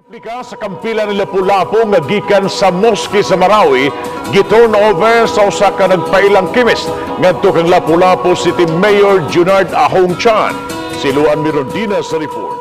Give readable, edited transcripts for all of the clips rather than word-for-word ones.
Replika sa kampila ni Lapu-Lapu nga gikan sa moske sa Marawi giturn over sa usa ka nagpailang chemist ngadto kang Lapu-Lapu City Mayor Junard Ahong Chan. Si Luan Mirondina sa report.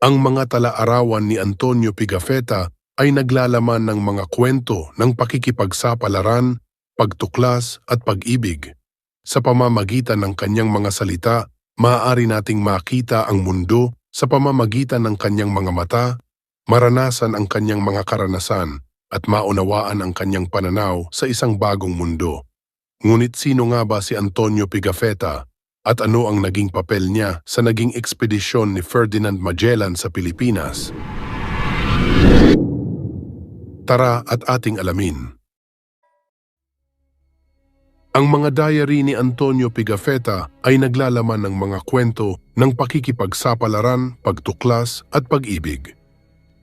Ang mga tala-arawan ni Antonio Pigafetta ay naglalaman ng mga kwento ng pakikipagsapalaran, pagtuklas at pag-ibig. Sa pamamagitan ng kanyang mga salita, maaari nating makita ang mundo sa pamamagitan ng kanyang mga mata, maranasan ang kanyang mga karanasan, at maunawaan ang kanyang pananaw sa isang bagong mundo. Ngunit sino nga ba si Antonio Pigafetta at ano ang naging papel niya sa naging ekspedisyon ni Ferdinand Magellan sa Pilipinas? Tara at ating alamin. Ang mga diary ni Antonio Pigafetta ay naglalaman ng mga kwento ng pakikipagsapalaran, pagtuklas at pag-ibig.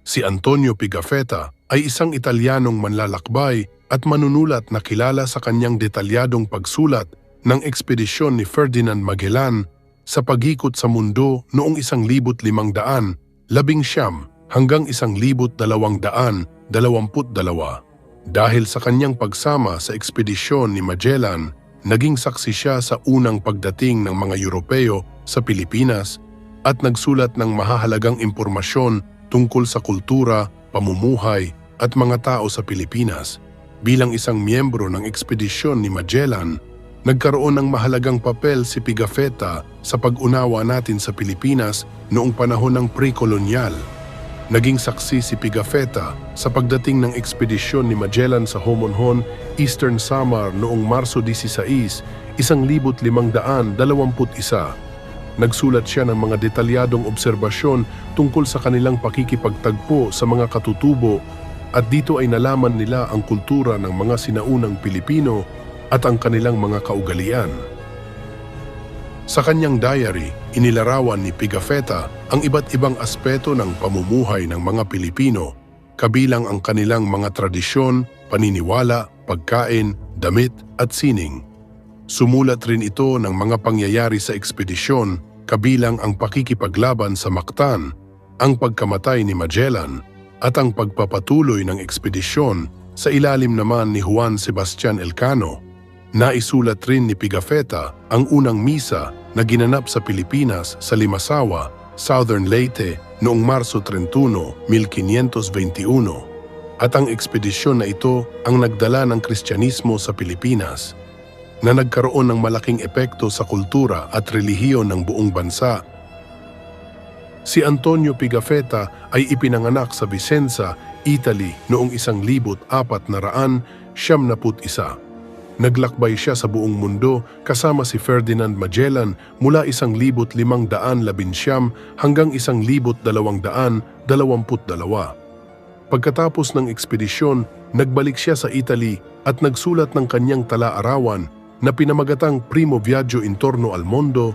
Si Antonio Pigafetta ay isang Italianong manlalakbay at manunulat na kilala sa kanyang detalyadong pagsulat ng ekspedisyon ni Ferdinand Magellan sa pag-ikot sa mundo noong 1519 hanggang 1222. Dahil sa kanyang pagsama sa ekspedisyon ni Magellan, naging saksi siya sa unang pagdating ng mga Europeo sa Pilipinas at nagsulat ng mahahalagang impormasyon tungkol sa kultura, pamumuhay at mga tao sa Pilipinas. Bilang isang miyembro ng ekspedisyon ni Magellan, nagkaroon ng mahalagang papel si Pigafetta sa pag-unawa natin sa Pilipinas noong panahon ng pre-kolonyal. Naging saksi si Pigafetta sa pagdating ng ekspedisyon ni Magellan sa Homonhon, Eastern Samar noong Marso 16, 1521. Nagsulat siya ng mga detalyadong obserbasyon tungkol sa kanilang pakikipagtagpo sa mga katutubo at dito ay nalaman nila ang kultura ng mga sinaunang Pilipino at ang kanilang mga kaugalian. Sa kanyang diary, inilarawan ni Pigafetta ang iba't ibang aspeto ng pamumuhay ng mga Pilipino, kabilang ang kanilang mga tradisyon, paniniwala, pagkain, damit at sining. Sumulat rin ito ng mga pangyayari sa ekspedisyon, kabilang ang pakikipaglaban sa Mactan, ang pagkamatay ni Magellan, at ang pagpapatuloy ng ekspedisyon sa ilalim naman ni Juan Sebastian Elcano. Naisulat rin ni Pigafetta ang unang misa na ginanap sa Pilipinas sa Limasawa, Southern Leyte noong Marso 31, 1521 at ang ekspedisyon na ito ang nagdala ng Kristyanismo sa Pilipinas na nagkaroon ng malaking epekto sa kultura at relihiyon ng buong bansa. Si Antonio Pigafetta ay ipinanganak sa Vicenza, Italy noong 1471. Naglakbay siya sa buong mundo kasama si Ferdinand Magellan mula 1519 hanggang 1222. Pagkatapos ng ekspedisyon, nagbalik siya sa Italy at nagsulat ng kanyang tala-arawan na pinamagatang Primo Viaggio Intorno al Mondo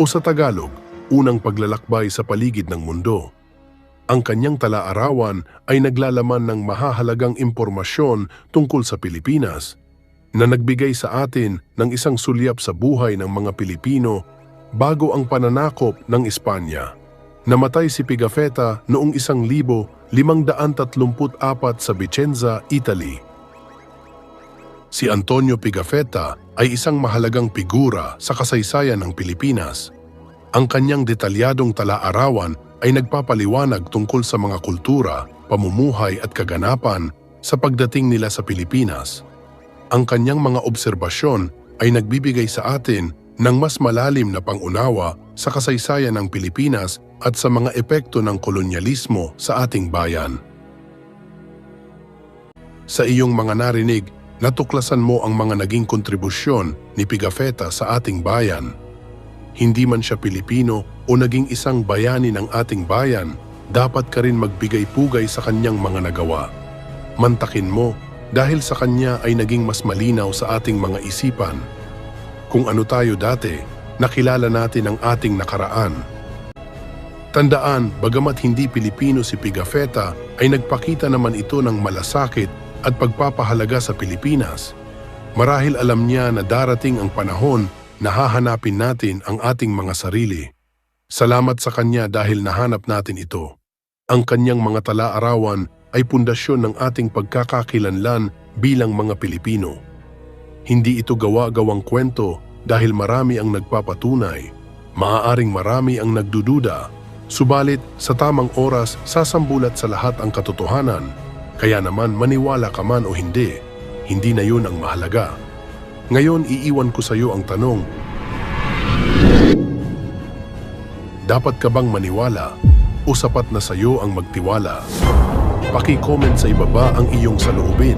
o sa Tagalog, Unang Paglalakbay sa Paligid ng Mundo. Ang kanyang tala-arawan ay naglalaman ng mahahalagang impormasyon tungkol sa Pilipinas, na nagbigay sa atin ng isang sulyap sa buhay ng mga Pilipino bago ang pananakop ng Espanya. Namatay si Pigafetta noong 1534 sa Vicenza, Italy. Si Antonio Pigafetta ay isang mahalagang figura sa kasaysayan ng Pilipinas. Ang kanyang detalyadong tala-arawan ay nagpapaliwanag tungkol sa mga kultura, pamumuhay at kaganapan sa pagdating nila sa Pilipinas. Ang kanyang mga obserbasyon ay nagbibigay sa atin ng mas malalim na pangunawa sa kasaysayan ng Pilipinas at sa mga epekto ng kolonyalismo sa ating bayan. Sa iyong mga narinig, natuklasan mo ang mga naging kontribusyon ni Pigafetta sa ating bayan. Hindi man siya Pilipino o naging isang bayani ng ating bayan, dapat ka rin magbigay-pugay sa kanyang mga nagawa. Mantakin mo dahil sa kanya ay naging mas malinaw sa ating mga isipan. Kung ano tayo dati, nakilala natin ang ating nakaraan. Tandaan, bagamat hindi Pilipino si Pigafetta, ay nagpakita naman ito ng malasakit at pagpapahalaga sa Pilipinas. Marahil alam niya na darating ang panahon na hahanapin natin ang ating mga sarili. Salamat sa Kanya dahil nahanap natin ito. Ang Kanyang mga tala-arawan ay pundasyon ng ating pagkakakilanlan bilang mga Pilipino. Hindi ito gawa-gawang kwento dahil marami ang nagpapatunay. Maaaring marami ang nagdududa. Subalit, sa tamang oras, sasambulat sa lahat ang katotohanan. Kaya naman maniwala ka man o hindi, hindi na yun ang mahalaga. Ngayon, iiwan ko sa iyo ang tanong, dapat ka bang maniwala o sapat na sa iyo ang magtiwala? Paki-comment sa ibaba ang iyong saloobin.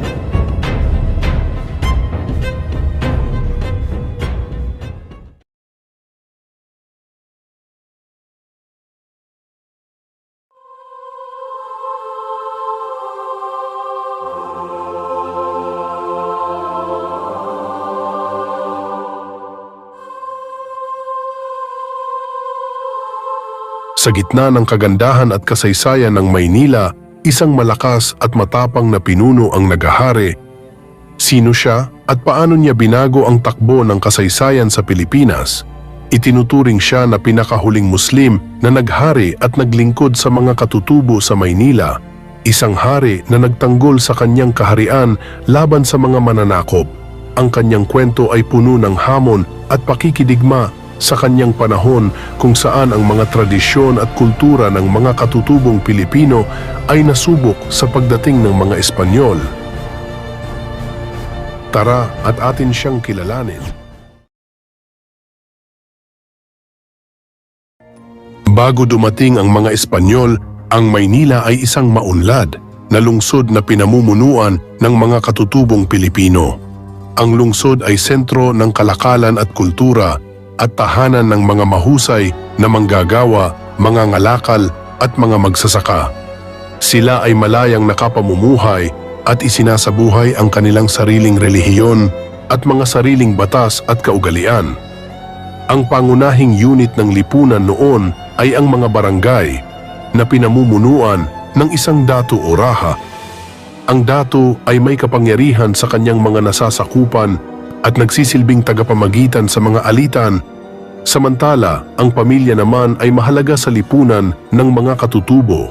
Sa gitna ng kagandahan at kasaysayan ng Maynila, isang malakas at matapang na pinuno ang nagahari. Sino siya at paano niya binago ang takbo ng kasaysayan sa Pilipinas? Itinuturing siya na pinakahuling Muslim na naghari at naglingkod sa mga katutubo sa Maynila, isang hari na nagtanggol sa kanyang kaharian laban sa mga mananakop. Ang kanyang kwento ay puno ng hamon at pakikidigma sa kanyang panahon kung saan ang mga tradisyon at kultura ng mga katutubong Pilipino ay nasubok sa pagdating ng mga Espanyol. Tara at atin siyang kilalanin. Bago dumating ang mga Espanyol, ang Maynila ay isang maunlad na lungsod na pinamumunuan ng mga katutubong Pilipino. Ang lungsod ay sentro ng kalakalan at kultura at tahanan ng mga mahusay na manggagawa, mga ngalakal at mga magsasaka. Sila ay malayang nakapamumuhay at isinasabuhay ang kanilang sariling relihiyon at mga sariling batas at kaugalian. Ang pangunahing unit ng lipunan noon ay ang mga barangay na pinamumunuan ng isang dato o raha. Ang dato ay may kapangyarihan sa kanyang mga nasasakupan at nagsisilbing tagapamagitan sa mga alitan, samantala ang pamilya naman ay mahalaga sa lipunan ng mga katutubo.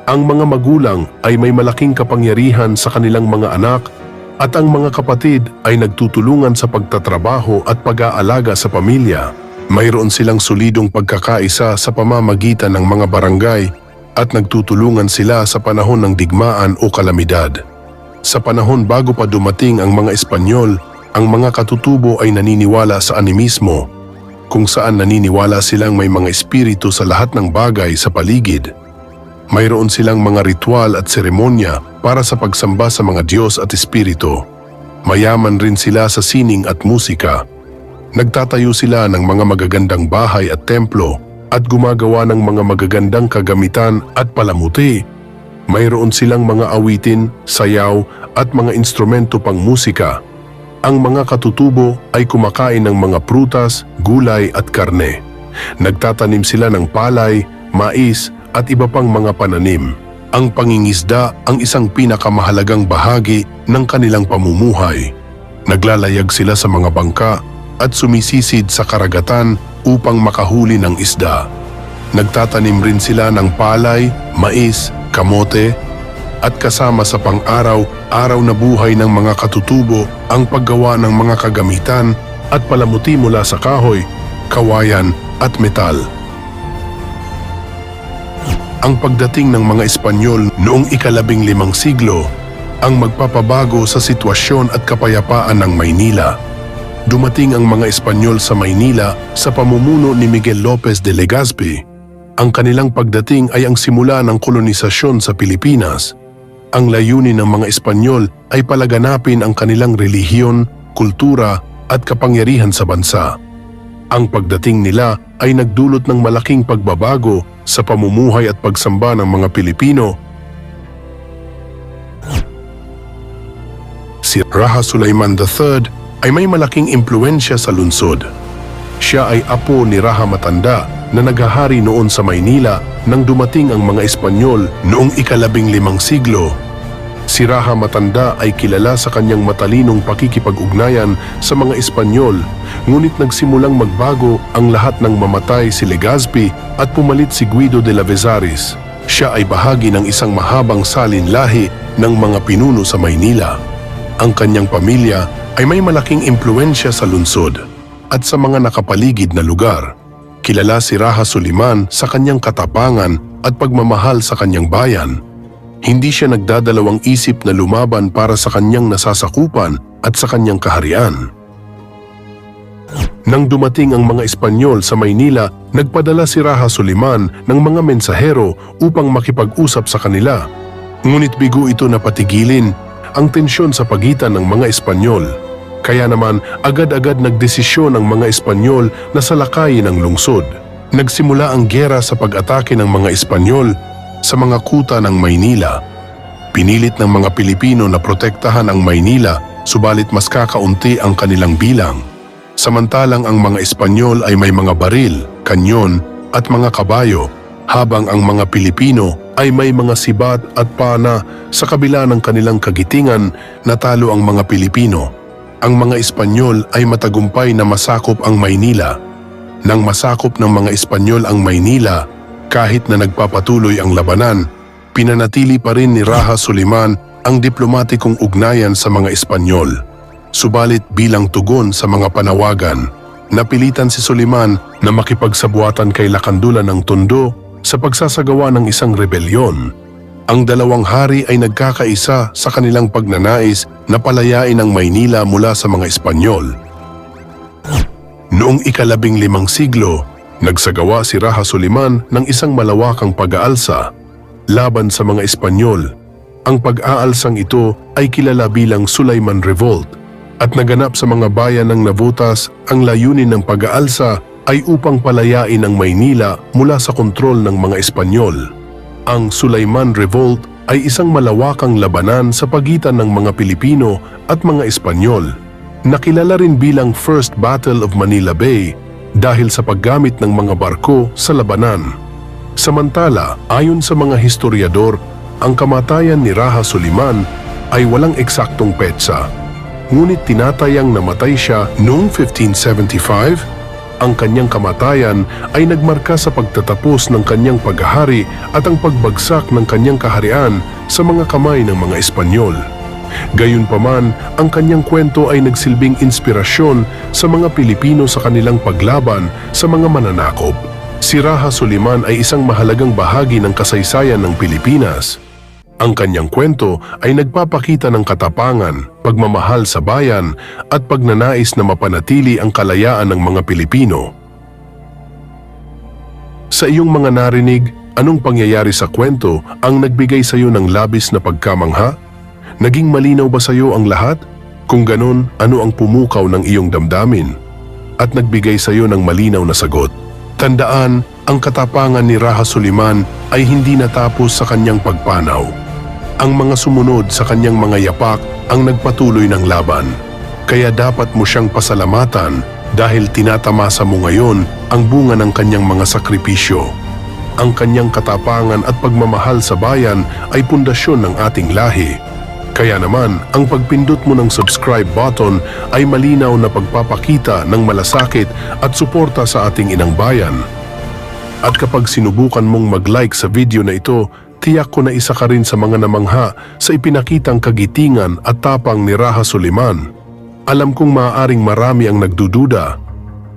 Ang mga magulang ay may malaking kapangyarihan sa kanilang mga anak at ang mga kapatid ay nagtutulungan sa pagtatrabaho at pag-aalaga sa pamilya. Mayroon silang solidong pagkakaisa sa pamamagitan ng mga barangay at nagtutulungan sila sa panahon ng digmaan o kalamidad. Sa panahon bago pa dumating ang mga Espanyol, ang mga katutubo ay naniniwala sa animismo, kung saan naniniwala silang may mga espiritu sa lahat ng bagay sa paligid. Mayroon silang mga ritual at seremonya para sa pagsamba sa mga Diyos at espiritu. Mayaman rin sila sa sining at musika. Nagtatayo sila ng mga magagandang bahay at templo at gumagawa ng mga magagandang kagamitan at palamuti. Mayroon silang mga awitin, sayaw at mga instrumento pang musika. Ang mga katutubo ay kumakain ng mga prutas, gulay at karne. Nagtatanim sila ng palay, mais at iba pang mga pananim. Ang pangingisda ang isang pinakamahalagang bahagi ng kanilang pamumuhay. Naglalayag sila sa mga bangka at sumisisid sa karagatan upang makahuli ng isda. Nagtatanim rin sila ng palay, mais, kamote, at kasama sa pang-araw-araw na buhay ng mga katutubo ang paggawa ng mga kagamitan at palamuti mula sa kahoy, kawayan at metal. Ang pagdating ng mga Espanyol noong ika-15 siglo ang magpapabago sa sitwasyon at kapayapaan ng Maynila. Dumating ang mga Espanyol sa Maynila sa pamumuno ni Miguel Lopez de Legazpi. Ang kanilang pagdating ay ang simula ng kolonisasyon sa Pilipinas. Ang layunin ng mga Espanyol ay palaganapin ang kanilang relihiyon, kultura at kapangyarihan sa bansa. Ang pagdating nila ay nagdulot ng malaking pagbabago sa pamumuhay at pagsamba ng mga Pilipino. Si Raja Sulaiman III ay may malaking impluensya sa lungsod. Siya ay apo ni Raja Matanda na naghahari noon sa Maynila nang dumating ang mga Espanyol noong ika-15 siglo. Si Raha matanda ay kilala sa kanyang matalinong pakikipag-ugnayan sa mga Espanyol, ngunit nagsimulang magbago ang lahat ng mamatay si Legazpi at pumalit si Guido de la Vezaris. Siya ay bahagi ng isang mahabang salinlahi ng mga pinuno sa Maynila. Ang kanyang pamilya ay may malaking impluensya sa lungsod at sa mga nakapaligid na lugar. Kilala si Raha Suliman sa kanyang katapangan at pagmamahal sa kanyang bayan. Hindi siya nagdadalawang isip na lumaban para sa kanyang nasasakupan at sa kanyang kaharian. Nang dumating ang mga Espanyol sa Maynila, nagpadala si Raha Suliman ng mga mensahero upang makipag-usap sa kanila. Ngunit bigo ito na patigilin ang tensyon sa pagitan ng mga Espanyol. Kaya naman agad-agad nagdesisyon ang mga Espanyol na salakayin ang lungsod. Nagsimula ang giyera sa pag-atake ng mga Espanyol sa mga kuta ng Maynila. Pinilit ng mga Pilipino na protektahan ang Maynila, subalit mas kakaunti ang kanilang bilang. Samantalang ang mga Espanyol ay may mga baril, kanyon at mga kabayo, habang ang mga Pilipino ay may mga sibat at pana. Sa kabila ng kanilang kagitingan, natalo ang mga Pilipino. Ang mga Espanyol ay matagumpay na masakop ang Maynila. Nang masakop ng mga Espanyol ang Maynila, kahit na nagpapatuloy ang labanan, pinanatili pa rin ni Raha Suliman ang diplomatikong ugnayan sa mga Espanyol. Subalit bilang tugon sa mga panawagan, napilitan si Suliman na makipagsabuatan kay Lakandula ng Tondo sa pagsasagawa ng isang rebelyon. Ang dalawang hari ay nagkakaisa sa kanilang pagnanais na palayain ang Maynila mula sa mga Espanyol. Noong ika-15 siglo, nagsagawa si Raha Suliman ng isang malawakang pag-aalsa laban sa mga Espanyol. Ang pag-aalsang ito ay kilala bilang Sulayman Revolt at naganap sa mga bayan ng Navotas. Ang layunin ng pag-aalsa ay upang palayain ang Maynila mula sa kontrol ng mga Espanyol. Ang Sulayman Revolt ay isang malawakang labanan sa pagitan ng mga Pilipino at mga Espanyol. Nakilala rin bilang First Battle of Manila Bay dahil sa paggamit ng mga barko sa labanan. Samantala, ayon sa mga historiador, ang kamatayan ni Raha Suliman ay walang eksaktong petsa. Ngunit tinatayang namatay siya noong 1575. Ang kanyang kamatayan ay nagmarka sa pagtatapos ng kanyang paghahari at ang pagbagsak ng kanyang kaharian sa mga kamay ng mga Espanyol. Gayunpaman, ang kanyang kwento ay nagsilbing inspirasyon sa mga Pilipino sa kanilang paglaban sa mga mananakop. Si Raha Suliman ay isang mahalagang bahagi ng kasaysayan ng Pilipinas. Ang kanyang kwento ay nagpapakita ng katapangan, pagmamahal sa bayan at pagnanais na mapanatili ang kalayaan ng mga Pilipino. Sa iyong mga narinig, anong pangyayari sa kwento ang nagbigay sa iyo ng labis na pagkamangha? Naging malinaw ba sa iyo ang lahat? Kung ganon, ano ang pumukaw ng iyong damdamin? At nagbigay sa iyo ng malinaw na sagot? Tandaan, ang katapangan ni Raha Suliman ay hindi natapos sa kanyang pagpanaw. Ang mga sumunod sa kanyang mga yapak ang nagpatuloy ng laban. Kaya dapat mo siyang pasalamatan dahil tinatamasa mo ngayon ang bunga ng kanyang mga sakripisyo. Ang kanyang katapangan at pagmamahal sa bayan ay pundasyon ng ating lahi. Kaya naman, ang pagpindot mo ng subscribe button ay malinaw na pagpapakita ng malasakit at suporta sa ating inang bayan. At kapag sinubukan mong mag-like sa video na ito, tiyak ko na isa ka rin sa mga namangha sa ipinakitang kagitingan at tapang ni Raha Suliman. Alam kong maaaring marami ang nagdududa.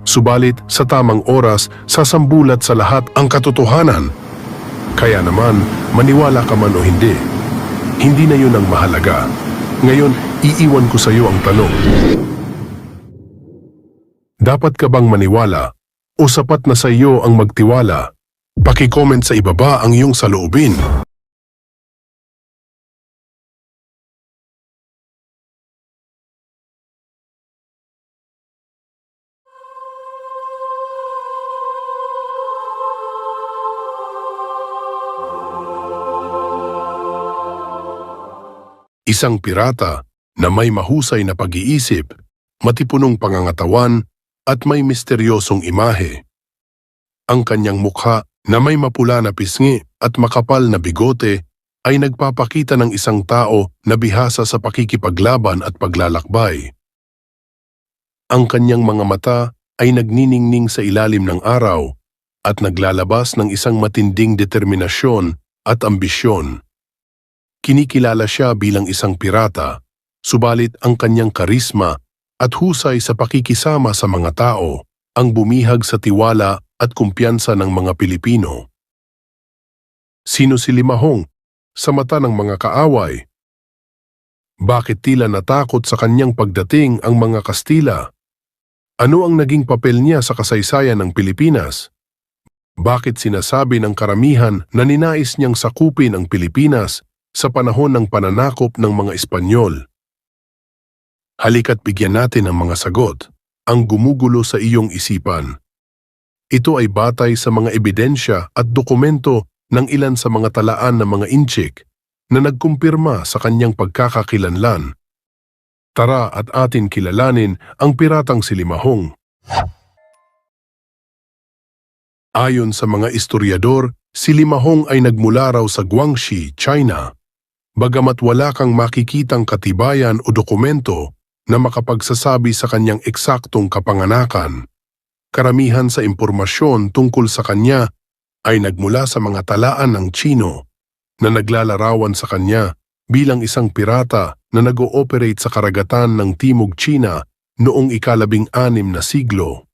Subalit, sa tamang oras, sasambulat sa lahat ang katotohanan. Kaya naman, maniwala ka man o hindi, hindi na yun ang mahalaga. Ngayon, iiwan ko sa iyo ang tanong. Dapat ka bang maniwala o sapat na sa iyo ang magtiwala? Paki-comment sa ibaba ang iyong saloobin. Isang pirata na may mahusay na pag-iisip, matipunong pangangatawan at may misteryosong imahe. Ang kanyang mukha na may mapula na pisngi at makapal na bigote ay nagpapakita ng isang tao na bihasa sa pakikipaglaban at paglalakbay. Ang kanyang mga mata ay nagniningning sa ilalim ng araw at naglalabas ng isang matinding determinasyon at ambisyon. Kinikilala siya bilang isang pirata, subalit ang kanyang karisma at husay sa pakikisama sa mga tao ang bumihag sa tiwala at kumpiyansa ng mga Pilipino. Sino si Limahong sa mata ng mga kaaway? Bakit tila natakot sa kanyang pagdating ang mga Kastila? Ano ang naging papel niya sa kasaysayan ng Pilipinas? Bakit sinasabi ng karamihan na ninais niyang sakupin ang Pilipinas sa panahon ng pananakop ng mga Espanyol? Halika't bigyan natin ng mga sagot ang gumugulo sa iyong isipan. Ito ay batay sa mga ebidensya at dokumento ng ilan sa mga talaan ng mga inchik na nagkumpirma sa kanyang pagkakakilanlan. Tara at atin kilalanin ang piratang si Limahong. Ayon sa mga historiador, si Limahong ay nagmula raw sa Guangxi, China. Bagamat wala kang makikitang katibayan o dokumento na makapagsasabi sa kanyang eksaktong kapanganakan, karamihan sa impormasyon tungkol sa kanya ay nagmula sa mga talaan ng Chino na naglalarawan sa kanya bilang isang pirata na nag-ooperate sa karagatan ng Timog China noong ika-16 na siglo.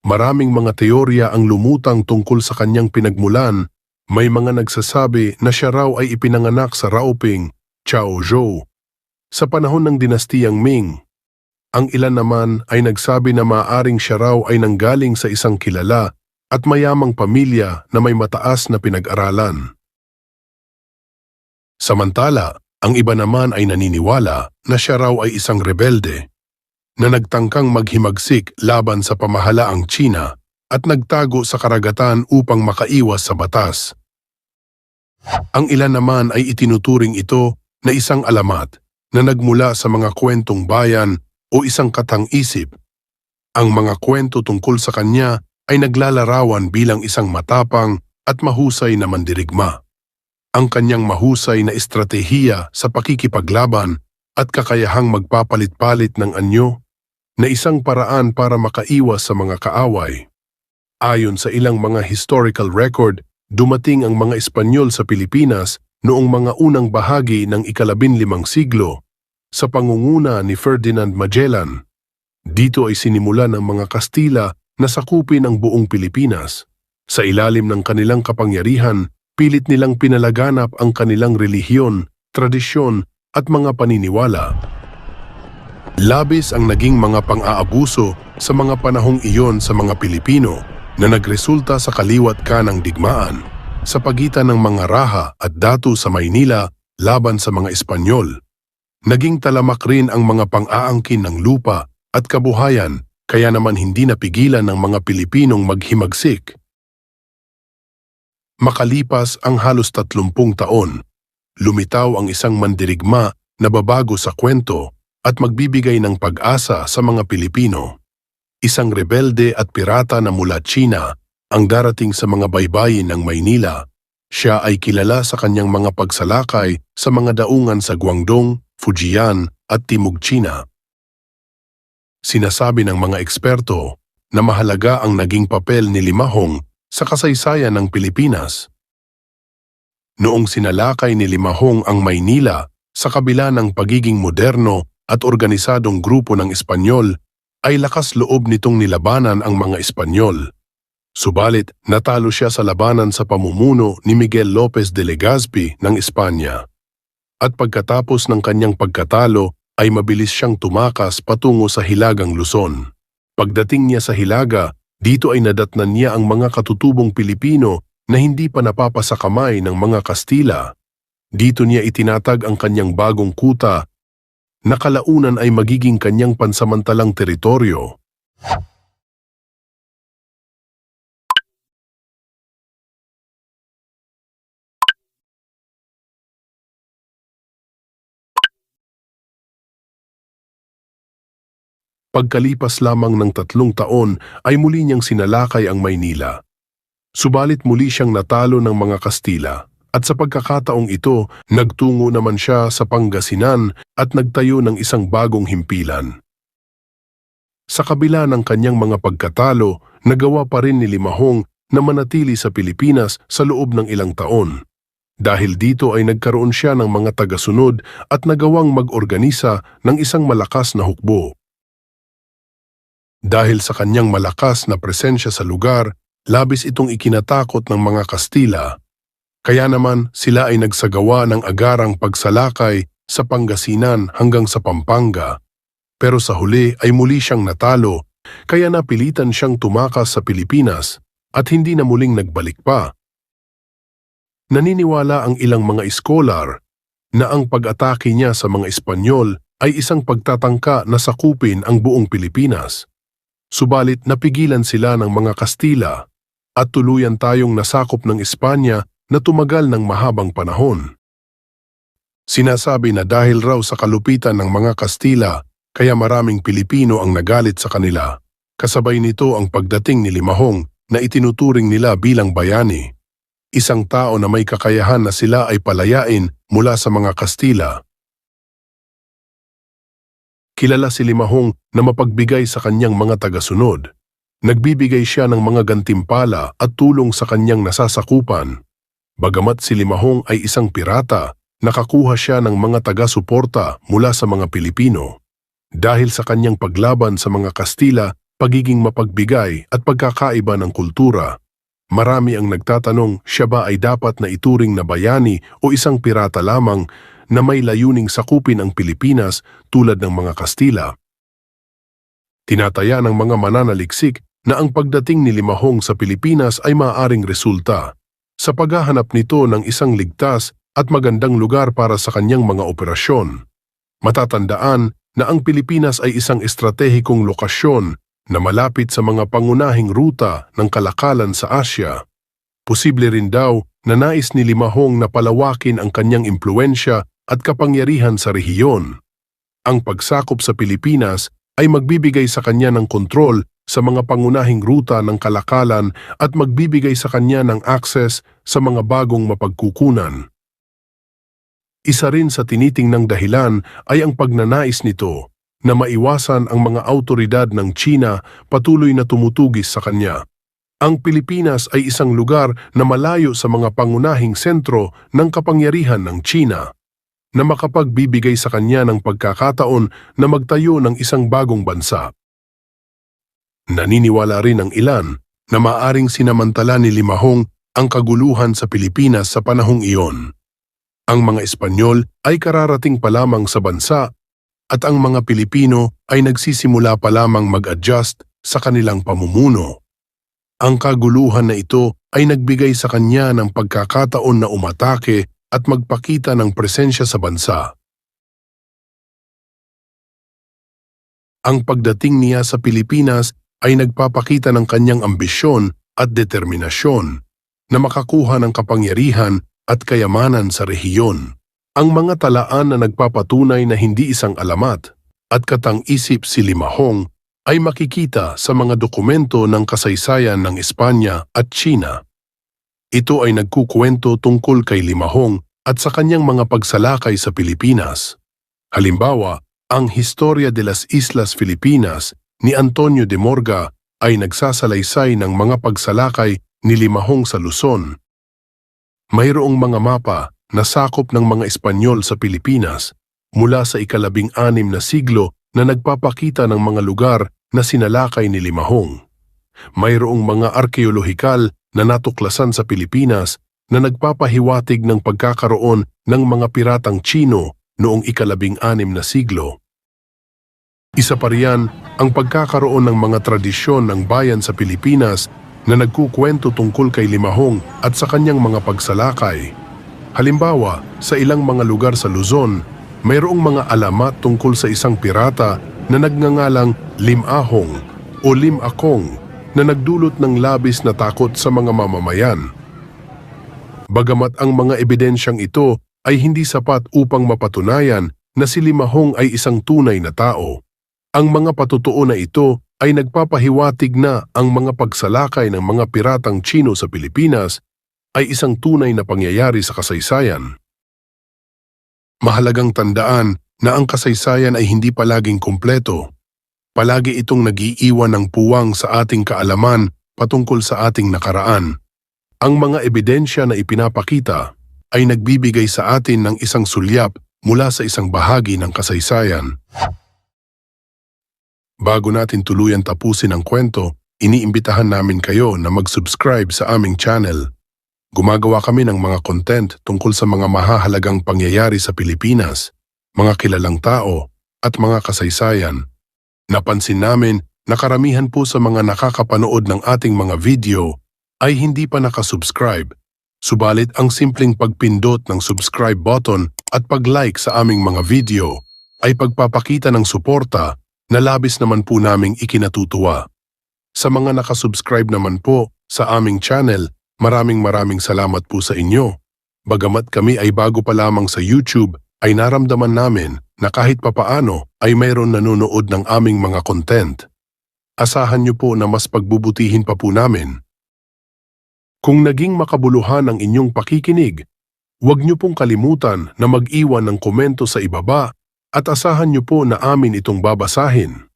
Maraming mga teorya ang lumutang tungkol sa kanyang pinagmulan. May mga nagsasabi na siya raw ay ipinanganak sa Raoping, Chaozhou, sa panahon ng dinastiyang Ming. Ang ilan naman ay nagsabi na maaaring siya raw ay nanggaling sa isang kilala at mayamang pamilya na may mataas na pinag-aralan. Samantala, ang iba naman ay naniniwala na siya raw ay isang rebelde na nagtangkang maghimagsik laban sa pamahalaang China at nagtago sa karagatan upang makaiwas sa batas. Ang ilan naman ay itinuturing ito na isang alamat na nagmula sa mga kwentong bayan o isang katang-isip. Ang mga kwento tungkol sa kanya ay naglalarawan bilang isang matapang at mahusay na mandirigma. Ang kanyang mahusay na estratehiya sa pakikipaglaban at kakayahang magpapalit-palit ng anyo na isang paraan para makaiwas sa mga kaaway. Ayon sa ilang mga historical record, dumating ang mga Espanyol sa Pilipinas noong mga unang bahagi ng ika-15 siglo sa pangunguna ni Ferdinand Magellan. Dito ay sinimulan ng mga Kastila na sakupin ang buong Pilipinas. Sa ilalim ng kanilang kapangyarihan, pilit nilang pinalaganap ang kanilang relihiyon, tradisyon at mga paniniwala. Labis ang naging mga pang-aabuso sa mga panahong iyon sa mga Pilipino na nagresulta sa kaliwat kanang digmaan sa pagitan ng mga Raha at Datu sa Maynila laban sa mga Espanyol. Naging talamak rin ang mga pang-aangkin ng lupa at kabuhayan, kaya naman hindi napigilan ng mga Pilipinong maghimagsik. Makalipas ang halos 30 taon, lumitaw ang isang mandirigma na babago sa kwento at magbibigay ng pag-asa sa mga Pilipino. Isang rebelde at pirata na mula China ang darating sa mga baybayin ng Maynila. Siya ay kilala sa kanyang mga pagsalakay sa mga daungan sa Guangdong, Fujian at Timog China. Sinasabi ng mga eksperto na mahalaga ang naging papel ni Limahong sa kasaysayan ng Pilipinas. Noong sinalakay ni Limahong ang Maynila sa kabila ng pagiging moderno at organisadong grupo ng Espanyol, ay lakas loob nitong nilabanan ang mga Espanyol. Subalit, natalo siya sa labanan sa pamumuno ni Miguel López de Legazpi ng Espanya. At pagkatapos ng kanyang pagkatalo, ay mabilis siyang tumakas patungo sa Hilagang Luzon. Pagdating niya sa Hilaga, dito ay nadatnan niya ang mga katutubong Pilipino na hindi pa napapasakamay ng mga Kastila. Dito niya itinatag ang kanyang bagong kuta na kalaunan ay magiging kanyang pansamantalang teritoryo. Pagkalipas lamang ng 3 taon ay muli niyang sinalakay ang Maynila. Subalit muli siyang natalo ng mga Kastila At sa pagkakataong ito, nagtungo naman siya sa Pangasinan at nagtayo ng isang bagong himpilan. Sa kabila ng kanyang mga pagkatalo, nagawa pa rin ni Limahong na manatili sa Pilipinas sa loob ng ilang taon. Dahil dito ay nagkaroon siya ng mga tagasunod at nagawang mag-organisa ng isang malakas na hukbo. Dahil sa kanyang malakas na presensya sa lugar, labis itong ikinatakot ng mga Kastila. Kaya naman sila ay nagsagawa ng agarang pagsalakay sa Pangasinan hanggang sa Pampanga. Pero sa huli ay muli siyang natalo, kaya napilitan siyang tumakas sa Pilipinas at hindi na muling nagbalik pa. Naniniwala ang ilang mga iskolar na ang pag-atake niya sa mga Espanyol ay isang pagtatangka na sakupin ang buong Pilipinas. Subalit napigilan sila ng mga Kastila at tuluyan tayong nasakop ng Espanya na tumagal ng mahabang panahon. Sinasabi na dahil raw sa kalupitan ng mga Kastila, kaya maraming Pilipino ang nagalit sa kanila. Kasabay nito ang pagdating ni Limahong na itinuturing nila bilang bayani. Isang tao na may kakayahan na sila ay palayain mula sa mga Kastila. Kilala si Limahong na mapagbigay sa kanyang mga tagasunod. Nagbibigay siya ng mga gantimpala at tulong sa kanyang nasasakupan. Bagamat si Limahong ay isang pirata, nakakuha siya ng mga taga-suporta mula sa mga Pilipino. Dahil sa kanyang paglaban sa mga Kastila, pagiging mapagbigay at pagkakaiba ng kultura, marami ang nagtatanong siya ba ay dapat na ituring na bayani o isang pirata lamang na may layuning sakupin ang Pilipinas tulad ng mga Kastila. Tinataya ng mga mananaliksik na ang pagdating ni Limahong sa Pilipinas ay maaaring resulta sa paghahanap nito ng isang ligtas at magandang lugar para sa kanyang mga operasyon. Matatandaan na ang Pilipinas ay isang estratehikong lokasyon na malapit sa mga pangunahing ruta ng kalakalan sa Asya. Posible rin daw na nais ni Limahong na palawakin ang kanyang impluensya at kapangyarihan sa rehiyon. Ang pagsakop sa Pilipinas ay magbibigay sa kanya ng kontrol sa mga pangunahing ruta ng kalakalan at magbibigay sa kanya ng akses sa mga bagong mapagkukunan. Isa rin sa tinitingnang dahilan ay ang pagnanais nito na maiwasan ang mga awtoridad ng China patuloy na tumutugis sa kanya. Ang Pilipinas ay isang lugar na malayo sa mga pangunahing sentro ng kapangyarihan ng China, na makapagbibigay sa kanya ng pagkakataon na magtayo ng isang bagong bansa. Naniniwala rin ang ilan na maaring sinamantala ni Limahong ang kaguluhan sa Pilipinas sa panahong iyon. Ang mga Espanyol ay kararating pa lamang sa bansa at ang mga Pilipino ay nagsisimula pa lamang mag-adjust sa kanilang pamumuno. Ang kaguluhan na ito ay nagbigay sa kanya ng pagkakataon na umatake at magpakita ng presensya sa bansa. Ang pagdating niya sa Pilipinas ay nagpapakita ng kanyang ambisyon at determinasyon na makakuha ng kapangyarihan at kayamanan sa rehiyon. Ang mga talaan na nagpapatunay na hindi isang alamat at katang-isip si Limahong ay makikita sa mga dokumento ng kasaysayan ng Espanya at China. Ito ay nagkukwento tungkol kay Limahong at sa kanyang mga pagsalakay sa Pilipinas. Halimbawa, ang Historia de las Islas Filipinas ni Antonio de Morga ay nagsasalaysay ng mga pagsalakay ni Limahong sa Luzon. Mayroong mga mapa na sakop ng mga Espanyol sa Pilipinas mula sa ika-16 na siglo na nagpapakita ng mga lugar na sinalakay ni Limahong. Mayroong mga arkeolohikal na natuklasan sa Pilipinas na nagpapahiwatig ng pagkakaroon ng mga piratang Chino noong ika-16 na siglo. Isa pa riyan ang pagkakaroon ng mga tradisyon ng bayan sa Pilipinas na nagkukwento tungkol kay Limahong at sa kanyang mga pagsalakay. Halimbawa, sa ilang mga lugar sa Luzon, mayroong mga alamat tungkol sa isang pirata na nagngangalang Limahong o Limakong na nagdulot ng labis na takot sa mga mamamayan. Bagamat ang mga ebidensyang ito ay hindi sapat upang mapatunayan na si Limahong ay isang tunay na tao, ang mga patutuo na ito ay nagpapahiwatig na ang mga pagsalakay ng mga piratang Chino sa Pilipinas ay isang tunay na pangyayari sa kasaysayan. Mahalagang tandaan na ang kasaysayan ay hindi palaging kumpleto. Palagi itong nag-iiwan ng puwang sa ating kaalaman patungkol sa ating nakaraan. Ang mga ebidensya na ipinapakita ay nagbibigay sa atin ng isang sulyap mula sa isang bahagi ng kasaysayan. Bago natin tuluyan tapusin ang kwento, iniimbitahan namin kayo na mag-subscribe sa aming channel. Gumagawa kami ng mga content tungkol sa mga mahahalagang pangyayari sa Pilipinas, mga kilalang tao, at mga kasaysayan. Napansin namin na karamihan po sa mga nakakapanood ng ating mga video ay hindi pa nakasubscribe. Subalit ang simpleng pagpindot ng subscribe button at pag-like sa aming mga video ay pagpapakita ng suporta na labis naman po naming ikinatutuwa. Sa mga nakasubscribe naman po sa aming channel, maraming salamat po sa inyo. Bagamat kami ay bago pa lamang sa YouTube, ay naramdaman namin na kahit papaano ay mayroon nanonood ng aming mga content. Asahan niyo po na mas pagbubutihin pa po namin. Kung naging makabuluhan ang inyong pakikinig, huwag niyo pong kalimutan na mag-iwan ng komento sa ibaba at asahan niyo po na amin itong babasahin.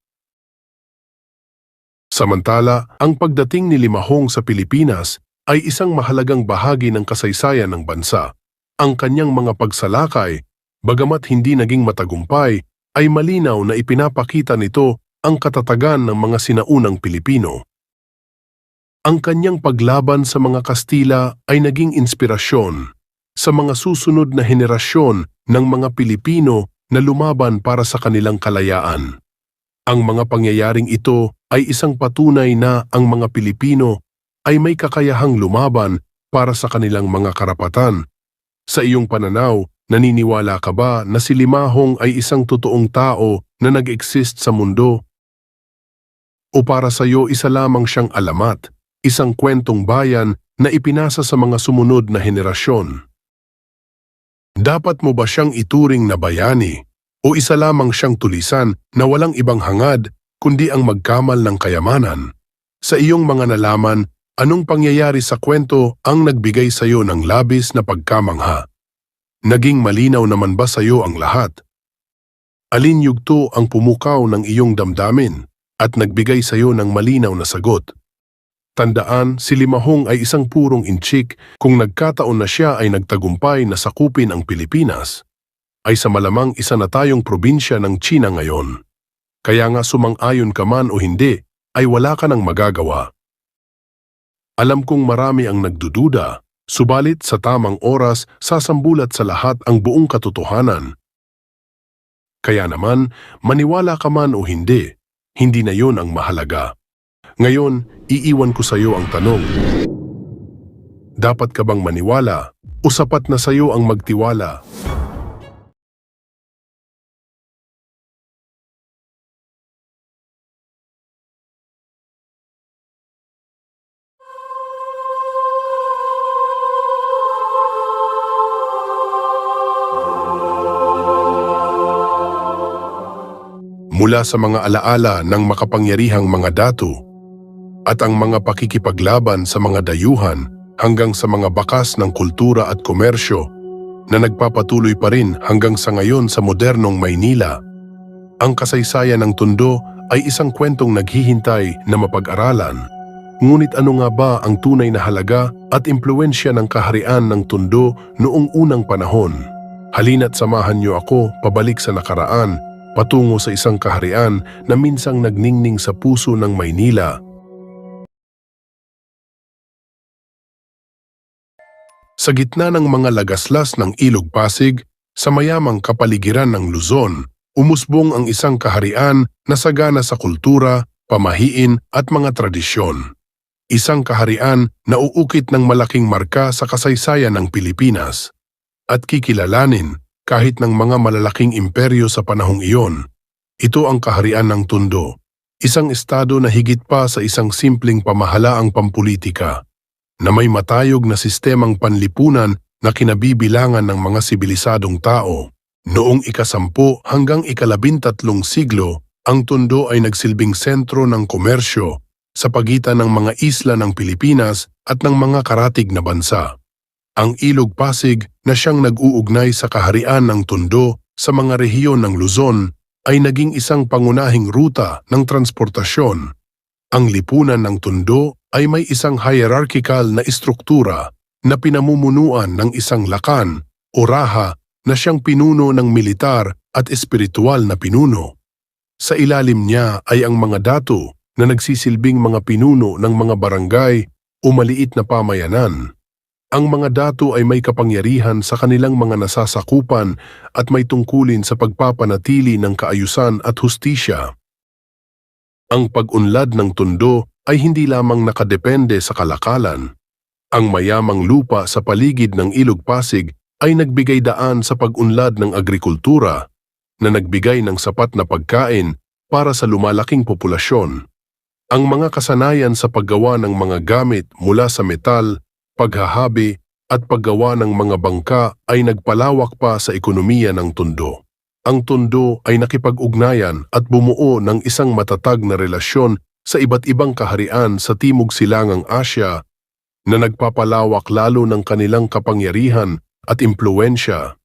Samantala, ang pagdating ni Limahong sa Pilipinas ay isang mahalagang bahagi ng kasaysayan ng bansa. Ang kanyang mga pagsalakay, bagamat hindi naging matagumpay, ay malinaw na ipinapakita nito ang katatagan ng mga sinaunang Pilipino. Ang kanyang paglaban sa mga Kastila ay naging inspirasyon sa mga susunod na henerasyon ng mga Pilipino na lumaban para sa kanilang kalayaan. Ang mga pangyayaring ito ay isang patunay na ang mga Pilipino ay may kakayahang lumaban para sa kanilang mga karapatan. Sa iyong pananaw, naniniwala ka ba na si Limahong ay isang totoong tao na nag-exist sa mundo? O para sa iyo isa lamang siyang alamat, isang kwentong bayan na ipinasa sa mga sumunod na henerasyon? Dapat mo ba siyang ituring na bayani o isa lamang siyang tulisan na walang ibang hangad kundi ang magkamal ng kayamanan? Sa iyong mga nalaman, anong pangyayari sa kwento ang nagbigay sa iyo ng labis na pagkamangha? Naging malinaw naman ba sa iyo ang lahat? Alin yugto ang pumukaw ng iyong damdamin at nagbigay sa iyo ng malinaw na sagot? Tandaan, si Limahong ay isang purong inchik kung nagkataon na siya ay nagtagumpay na sakupin ang Pilipinas. Ay sa malamang isa na tayong probinsya ng China ngayon. Kaya nga sumang-ayon ka man o hindi, ay wala ka nang magagawa. Alam kong marami ang nagdududa, subalit sa tamang oras sasambulat sa lahat ang buong katotohanan. Kaya naman, maniwala ka man o hindi na yun ang mahalaga. Ngayon, iiwan ko sa iyo ang tanong. Dapat ka bang maniwala o sapat na sa iyo ang magtiwala? Mula sa mga alaala ng makapangyarihang mga datu at ang mga pakikipaglaban sa mga dayuhan hanggang sa mga bakas ng kultura at komersyo na nagpapatuloy pa rin hanggang sa ngayon sa modernong Maynila, ang kasaysayan ng Tondo ay isang kwentong naghihintay na mapag-aralan. Ngunit ano nga ba ang tunay na halaga at impluwensya ng kaharian ng Tondo noong unang panahon? Halina't samahan niyo ako pabalik sa nakaraan, patungo sa isang kaharian na minsang nagningning sa puso ng Maynila. Sa gitna ng mga lagaslas ng Ilog Pasig, sa mayamang kapaligiran ng Luzon, umusbong ang isang kaharian na sagana sa kultura, pamahiin at mga tradisyon. Isang kaharian na uukit ng malaking marka sa kasaysayan ng Pilipinas at kikilalanin kahit ng mga malalaking imperyo sa panahong iyon. Ito ang kaharian ng Tondo, isang estado na higit pa sa isang simpleng pamahalaang pampulitika, na may matayog na sistemang panlipunan na kinabibilangan ng mga sibilisadong tao. Noong ika-10 hanggang ika-13 siglo, ang Tondo ay nagsilbing sentro ng komersyo sa pagitan ng mga isla ng Pilipinas at ng mga karatig na bansa. Ang Ilog Pasig na siyang nag-uugnay sa kaharian ng Tondo sa mga rehiyon ng Luzon ay naging isang pangunahing ruta ng transportasyon. Ang lipunan ng Tondo ay may isang hierarchical na istruktura na pinamumunuan ng isang lakan o raha na siyang pinuno ng militar at espiritual na pinuno. Sa ilalim niya ay ang mga dato na nagsisilbing mga pinuno ng mga barangay o maliit na pamayanan. Ang mga dato ay may kapangyarihan sa kanilang mga nasasakupan at may tungkulin sa pagpapanatili ng kaayusan at hustisya. Ang pag-unlad ng Tondo ay hindi lamang nakadepende sa kalakalan. Ang mayamang lupa sa paligid ng Ilog Pasig ay nagbigay daan sa pag-unlad ng agrikultura na nagbigay ng sapat na pagkain para sa lumalaking populasyon. Ang mga kasanayan sa paggawa ng mga gamit mula sa metal, paghahabi at paggawa ng mga bangka ay nagpalawak pa sa ekonomiya ng Tondo. Ang Tondo ay nakipag-ugnayan at bumuo ng isang matatag na relasyon sa iba't ibang kaharian sa Timog Silangang Asya na nagpapalawak lalo ng kanilang kapangyarihan at impluwensya.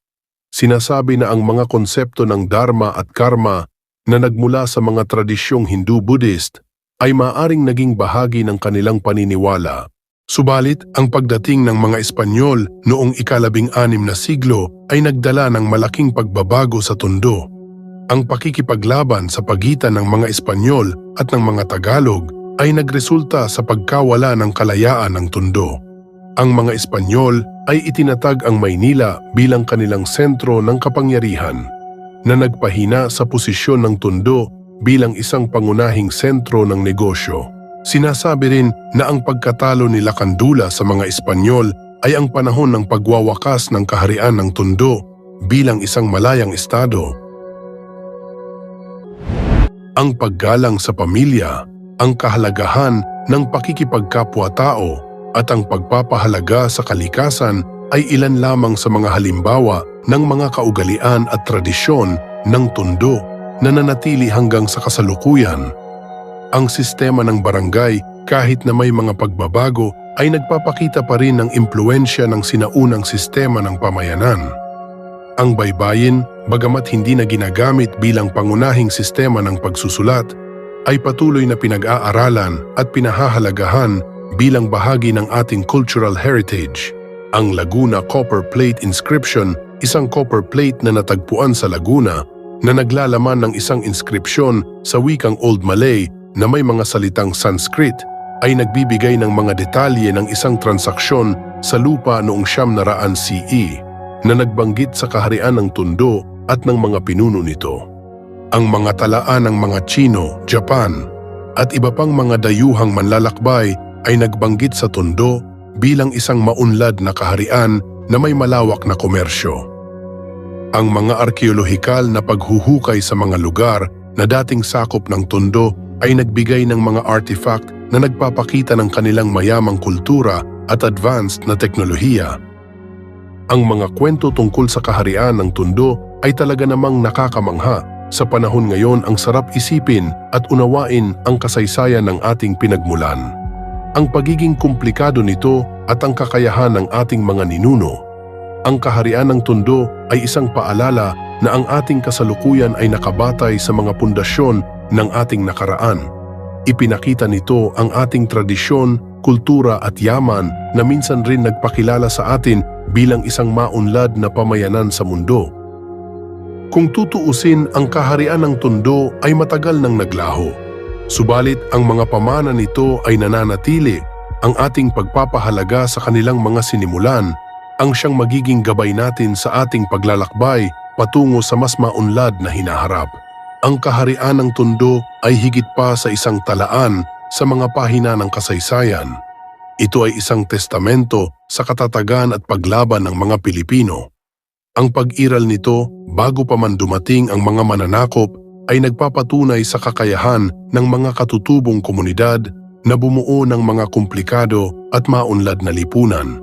Sinasabi na ang mga konsepto ng Dharma at Karma na nagmula sa mga tradisyong Hindu-Buddhist ay maaring naging bahagi ng kanilang paniniwala. Subalit, ang pagdating ng mga Espanyol noong ika-16 na siglo ay nagdala ng malaking pagbabago sa Tondo. Ang pakikipaglaban sa pagitan ng mga Espanyol at ng mga Tagalog ay nagresulta sa pagkawala ng kalayaan ng Tondo. Ang mga Espanyol ay itinatag ang Maynila bilang kanilang sentro ng kapangyarihan, na nagpahina sa posisyon ng Tondo bilang isang pangunahing sentro ng negosyo. Sinasabi rin na ang pagkatalo ni Lacandula sa mga Espanyol ay ang panahon ng pagwawakas ng kaharian ng Tondo bilang isang malayang estado. Ang paggalang sa pamilya, ang kahalagahan ng pakikipagkapwa-tao at ang pagpapahalaga sa kalikasan ay ilan lamang sa mga halimbawa ng mga kaugalian at tradisyon ng Tondo na nanatili hanggang sa kasalukuyan. Ang sistema ng barangay, kahit na may mga pagbabago, ay nagpapakita pa rin ng impluensya ng sinaunang sistema ng pamayanan. Ang baybayin, bagamat hindi na ginagamit bilang pangunahing sistema ng pagsusulat, ay patuloy na pinag-aaralan at pinahahalagahan bilang bahagi ng ating cultural heritage. Ang Laguna Copper Plate Inscription, isang copper plate na natagpuan sa Laguna na naglalaman ng isang inskripsyon sa wikang Old Malay na may mga salitang Sanskrit, ay nagbibigay ng mga detalye ng isang transaksyon sa lupa noong 900 CE na nagbanggit sa kaharian ng Tondo at ng mga pinuno nito. Ang mga talaan ng mga Chino, Japan at iba pang mga dayuhang manlalakbay ay nagbanggit sa Tondo bilang isang maunlad na kaharian na may malawak na komersyo. Ang mga arkeolohikal na paghuhukay sa mga lugar na dating sakop ng Tondo ay nagbigay ng mga artifact na nagpapakita ng kanilang mayamang kultura at advanced na teknolohiya. Ang mga kwento tungkol sa kaharian ng Tondo ay talaga namang nakakamangha. Sa panahon ngayon, ang sarap isipin at unawain ang kasaysayan ng ating pinagmulan. Ang pagiging komplikado nito at ang kakayahan ng ating mga ninuno. Ang kaharian ng Tondo ay isang paalala na ang ating kasalukuyan ay nakabatay sa mga pundasyon ng ating nakaraan. Ipinakita nito ang ating tradisyon, kultura at yaman na minsan rin nagpakilala sa atin bilang isang maunlad na pamayanan sa mundo. Kung tutuusin, ang kaharian ng Tondo ay matagal nang naglaho. Subalit ang mga pamana nito ay nananatili. Ang ating pagpapahalaga sa kanilang mga sinimulan ang siyang magiging gabay natin sa ating paglalakbay patungo sa mas maunlad na hinaharap. Ang kaharian ng Tondo ay higit pa sa isang talaan sa mga pahina ng kasaysayan. Ito ay isang testamento sa katatagan at paglaban ng mga Pilipino. Ang pag-iral nito, bago pa man dumating ang mga mananakop, ay nagpapatunay sa kakayahan ng mga katutubong komunidad na bumuo ng mga komplikado at maunlad na lipunan.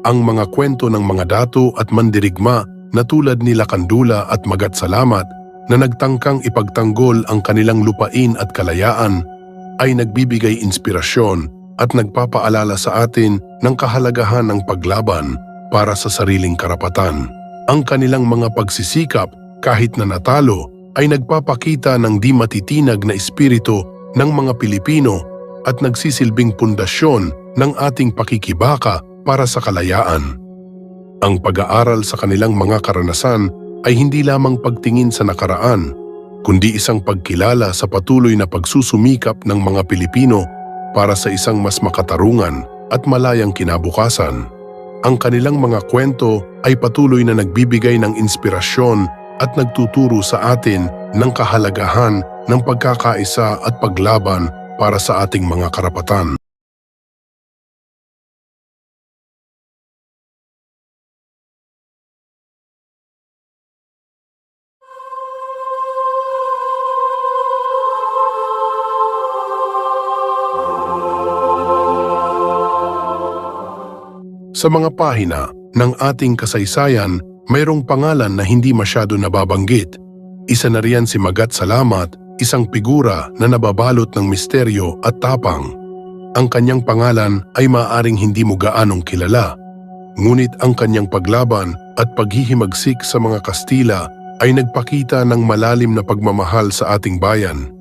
Ang mga kwento ng mga dato at mandirigma na tulad ni Lacandula at Magat Salamat na nagtangkang ipagtanggol ang kanilang lupain at kalayaan ay nagbibigay inspirasyon at nagpapaalala sa atin ng kahalagahan ng paglaban para sa sariling karapatan. Ang kanilang mga pagsisikap kahit na natalo ay nagpapakita ng di matitinag na espiritu ng mga Pilipino at nagsisilbing pundasyon ng ating pakikibaka para sa kalayaan. Ang pag-aaral sa kanilang mga karanasan ay hindi lamang pagtingin sa nakaraan, kundi isang pagkilala sa patuloy na pagsusumikap ng mga Pilipino para sa isang mas makatarungan at malayang kinabukasan. Ang kanilang mga kwento ay patuloy na nagbibigay ng inspirasyon at nagtuturo sa atin ng kahalagahan ng pagkakaisa at paglaban para sa ating mga karapatan. Sa mga pahina ng ating kasaysayan, mayroong pangalan na hindi masyado nababanggit. Isa na riyan si Magat Salamat, isang figura na nababalot ng misteryo at tapang. Ang kanyang pangalan ay maaaring hindi mo gaanong kilala, ngunit ang kanyang paglaban at paghihimagsik sa mga Kastila ay nagpakita ng malalim na pagmamahal sa ating bayan.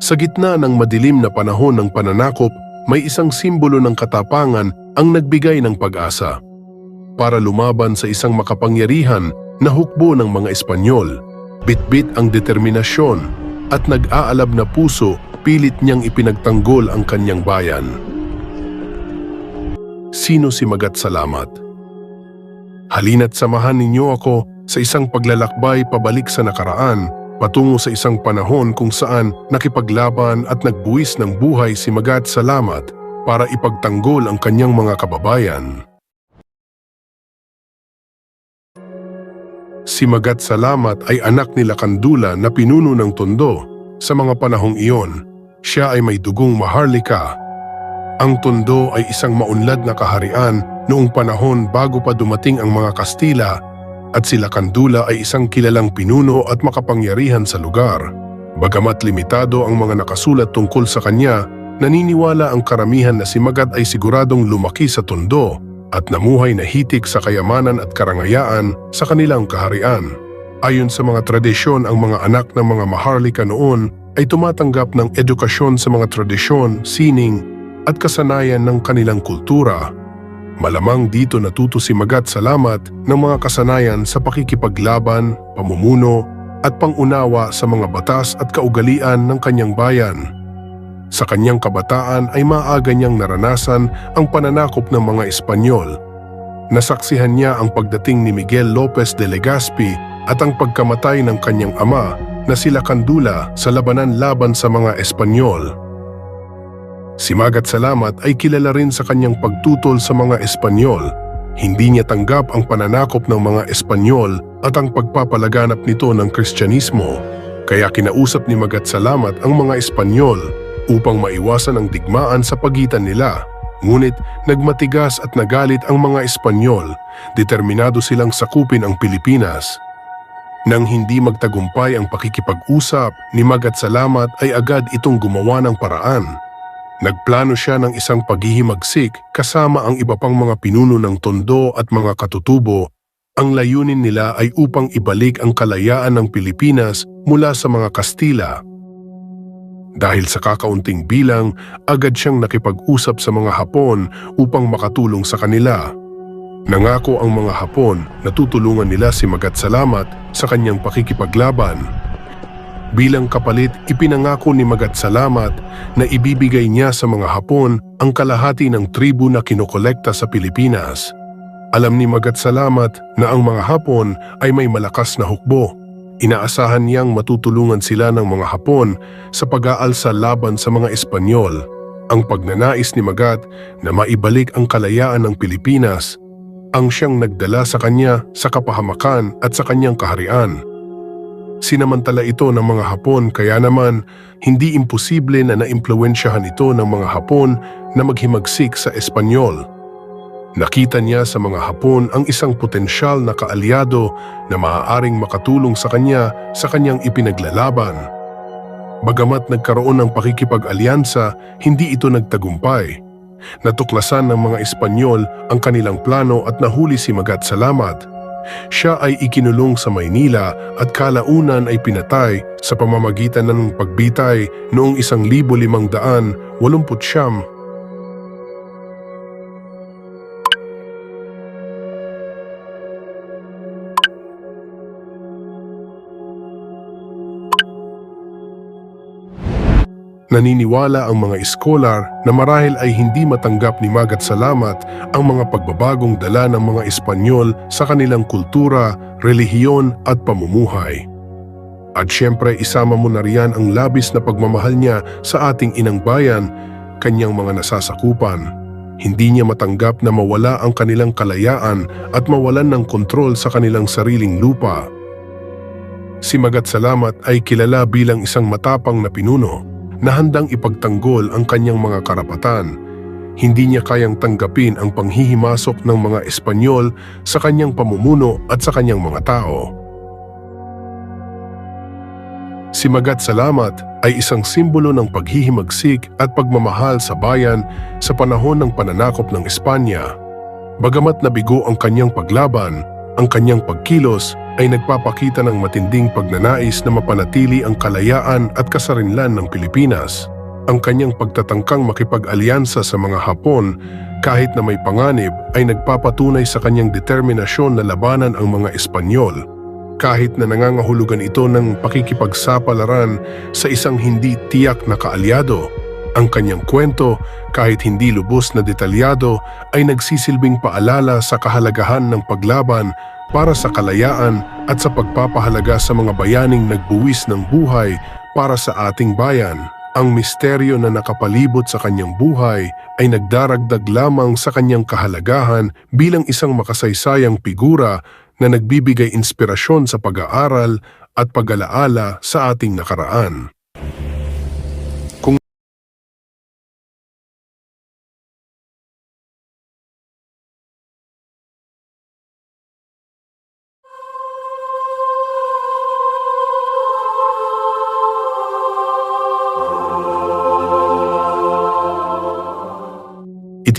Sa gitna ng madilim na panahon ng pananakop, may isang simbolo ng katapangan ang nagbigay ng pag-asa. Para lumaban sa isang makapangyarihan na hukbo ng mga Espanyol, bitbit ang determinasyon at nag-aalab na puso, pilit niyang ipinagtanggol ang kanyang bayan. Sino si Magat Salamat? Halina't samahan ninyo ako sa isang paglalakbay pabalik sa nakaraan, patungo sa isang panahon kung saan nakipaglaban at nagbuwis ng buhay si Magat Salamat para ipagtanggol ang kanyang mga kababayan. Si Magat Salamat ay anak ni Lakandula na pinuno ng Tondo. Sa mga panahong iyon, siya ay may dugong Maharlika. Ang Tondo ay isang maunlad na kaharian noong panahon bago pa dumating ang mga Kastila, at si Lakandula ay isang kilalang pinuno at makapangyarihan sa lugar. Bagamat limitado ang mga nakasulat tungkol sa kanya, naniniwala ang karamihan na si Magat ay siguradong lumaki sa Tondo at namuhay na hitik sa kayamanan at karangayaan sa kanilang kaharian. Ayon sa mga tradisyon, ang mga anak ng mga Maharlika noon ay tumatanggap ng edukasyon sa mga tradisyon, sining at kasanayan ng kanilang kultura. Malamang dito natuto si Magat Salamat ng mga kasanayan sa pakikipaglaban, pamumuno at pangunawa sa mga batas at kaugalian ng kanyang bayan. Sa kanyang kabataan ay maaga niyang naranasan ang pananakop ng mga Espanyol. Nasaksihan niya ang pagdating ni Miguel Lopez de Legazpi at ang pagkamatay ng kanyang ama na si Lakandula sa labanan laban sa mga Espanyol. Si Magat Salamat ay kilala rin sa kanyang pagtutol sa mga Espanyol. Hindi niya tanggap ang pananakop ng mga Espanyol at ang pagpapalaganap nito ng Kristyanismo. Kaya kinausap ni Magat Salamat ang mga Espanyol upang maiwasan ang digmaan sa pagitan nila. Ngunit nagmatigas at nagalit ang mga Espanyol. Determinado silang sakupin ang Pilipinas. Nang hindi magtagumpay ang pakikipag-usap ni Magat Salamat ay agad itong gumawa ng paraan. Nagplano siya ng isang paghihimagsik kasama ang iba pang mga pinuno ng Tondo at mga katutubo. Ang layunin nila ay upang ibalik ang kalayaan ng Pilipinas mula sa mga Kastila. Dahil sa kakaunting bilang, agad siyang nakipag-usap sa mga Hapon upang makatulong sa kanila. Nangako ang mga Hapon na tutulungan nila si Magat Salamat sa kanyang pakikipaglaban. Bilang kapalit, ipinangako ni Magat Salamat na ibibigay niya sa mga Hapon ang kalahati ng tribu na kinokolekta sa Pilipinas. Alam ni Magat Salamat na ang mga Hapon ay may malakas na hukbo. Inaasahan niyang matutulungan sila ng mga Hapon sa pag-aalsa laban sa mga Espanyol. Ang pagnanais ni Magat na maibalik ang kalayaan ng Pilipinas ang siyang nagdala sa kanya sa kapahamakan at sa kanyang kaharian. Sinamantala ito ng mga Hapon, kaya naman hindi imposible na naimpluwensyahan ito ng mga Hapon na maghimagsik sa Espanyol. Nakita niya sa mga Hapon ang isang potensyal na kaalyado na maaaring makatulong sa kanya sa kanyang ipinaglalaban. Bagamat nagkaroon ng pakikipag-alyansa, hindi ito nagtagumpay. Natuklasan ng mga Espanyol ang kanilang plano at nahuli si Magat Salamat. Siya ay ikinulong sa Maynila at kalaunan ay pinatay sa pamamagitan ng pagbitay noong 1589. Naniniwala ang mga iskolar na marahil ay hindi matanggap ni Magat Salamat ang mga pagbabagong dala ng mga Espanyol sa kanilang kultura, relihiyon at pamumuhay. At syempre isama mo na riyan ang labis na pagmamahal niya sa ating inang bayan, kanyang mga nasasakupan. Hindi niya matanggap na mawala ang kanilang kalayaan at mawalan ng kontrol sa kanilang sariling lupa. Si Magat Salamat ay kilala bilang isang matapang na pinuno na handang ipagtanggol ang kanyang mga karapatan. Hindi niya kayang tanggapin ang panghihimasok ng mga Espanyol sa kanyang pamumuno at sa kanyang mga tao. Si Magat Salamat ay isang simbolo ng paghihimagsik at pagmamahal sa bayan sa panahon ng pananakop ng Espanya. Bagamat nabigo ang kanyang paglaban, ang kanyang pagkilos ay nagpapakita ng matinding pagnanais na mapanatili ang kalayaan at kasarinlan ng Pilipinas. Ang kanyang pagtatangkang makipag-alyansa sa mga Hapon kahit na may panganib ay nagpapatunay sa kanyang determinasyon na labanan ang mga Espanyol. Kahit na nangangahulugan ito ng pakikipagsapalaran sa isang hindi tiyak na kaalyado, ang kanyang kwento, kahit hindi lubos na detalyado, ay nagsisilbing paalala sa kahalagahan ng paglaban para sa kalayaan at sa pagpapahalaga sa mga bayaning nagbuwis ng buhay para sa ating bayan. Ang misteryo na nakapalibot sa kanyang buhay ay nagdaragdag lamang sa kanyang kahalagahan bilang isang makasaysayang figura na nagbibigay inspirasyon sa pag-aaral at pag-alaala sa ating nakaraan.